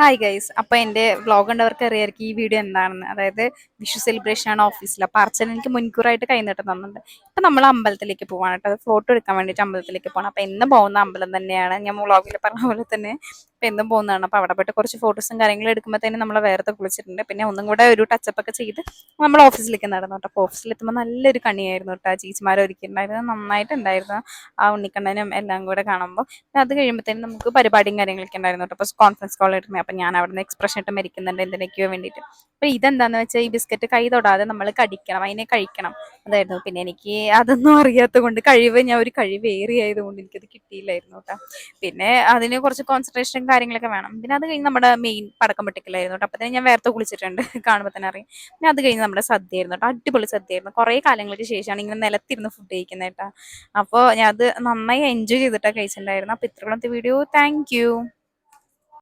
Hi guys, അപ്പൊ എന്റെ vlog കണ്ടവർക്ക് അറിയായിരിക്കും ഈ വീഡിയോ എന്താണെന്ന്. അതായത് വിഷു സെലിബ്രേഷൻ ആണ് ഓഫീസിൽ. അപ്പൊ അർച്ചന എനിക്ക് മുൻകൂറായിട്ട് കൈ നീട്ടം തന്നിട്ടുണ്ട്. ഇപ്പൊ നമ്മൾ അമ്പലത്തിലേക്ക് പോവാണ് കേട്ടോ, ഫോട്ടോ എടുക്കാൻ വേണ്ടിയിട്ട് അമ്പലത്തിലേക്ക് പോകണം. അപ്പൊ എന്നും പോകുന്ന അമ്പലം തന്നെയാണ്, ഞാൻ വ്ളോഗിൽ പറഞ്ഞ പോലെ തന്നെ ഇപ്പൊ എന്നും പോകുന്നതാണ്. അപ്പൊ അവിടെ പോയിട്ട് കുറച്ച് ഫോട്ടോസും കാര്യങ്ങളും എടുക്കുമ്പോൾ തന്നെ നമ്മൾ വേറെ കുളിച്ചിട്ടുണ്ട്. പിന്നെ ഒന്നും കൂടെ ഒരു ടച്ചപ്പ് ഒക്കെ ചെയ്ത് നമ്മൾ ഓഫീസിലേക്ക് നടന്നു കേട്ടോ. അപ്പോൾ ഓഫീസിലെത്തുമ്പോൾ നല്ലൊരു കണിയായിരുന്നു കേട്ടോ. ചേച്ചിമാരെ ഒരുക്കിയിട്ടുണ്ടായിരുന്നു, നന്നായിട്ടുണ്ടായിരുന്നു. ആ ഉണ്ണിക്കണ്ണനും എല്ലാം കൂടെ കാണുമ്പോൾ അത് കഴിയുമ്പോഴത്തേനും നമുക്ക് പരിപാടിയും കാര്യങ്ങളൊക്കെ ഉണ്ടായിരുന്നു കേട്ടോ. അപ്പോൾ കോൺഫറൻസ് കോൾ ഇടുന്നത്, അപ്പം ഞാൻ അവിടെ നിന്ന് എക്സ്പ്രഷൻ ഇട്ട് മരിക്കുന്നുണ്ട് എന്തിനൊക്കെയോ വേണ്ടിയിട്ട്. അപ്പോൾ ഇതെന്താണെന്ന് വെച്ചാൽ ഈ ബിസ്ക്കറ്റ് കൈ തൊടാതെ നമ്മൾ കടിക്കണം, അതിനെ കഴിക്കണം, അതായിരുന്നു. പിന്നെ എനിക്ക് അതൊന്നും അറിയാത്തത് കൊണ്ട് ഞാൻ ഒരു കഴിവ് ഏറിയായതുകൊണ്ട് എനിക്കത് കിട്ടിയില്ലായിരുന്നു കേട്ടോ. പിന്നെ അതിന് കുറച്ച് കോൺസെൻട്രേഷനും കാര്യങ്ങളൊക്കെ വേണം. പിന്നെ അത് കഴിഞ്ഞ് നമ്മുടെ മെയിൻ പടക്കം പൊട്ടിക്കലായിരുന്നു കേട്ടോ. അപ്പോൾ തന്നെ ഞാൻ വേർത്ത് കുളിച്ചിട്ടുണ്ട്, കാണുമ്പോൾ തന്നെ അറിയാം. പിന്നെ അത് കഴിഞ്ഞ് നമ്മുടെ സദ്യ ആയിരുന്നു കേട്ടോ, അടിപൊളി സദ്യയായിരുന്നു. കുറേ കാലങ്ങൾക്ക് ശേഷമാണ് ഇങ്ങനെ നിലത്തിരുന്ന് ഫുഡ് കഴിക്കുന്നത് കേട്ടോ. അപ്പോൾ ഞാൻ അത് നന്നായി എൻജോയ് ചെയ്തിട്ടാണ് കഴിച്ചിട്ടുണ്ടായിരുന്നു. അപ്പോൾ ഇത്രയുള്ളത്തെ വീഡിയോ. Thank you.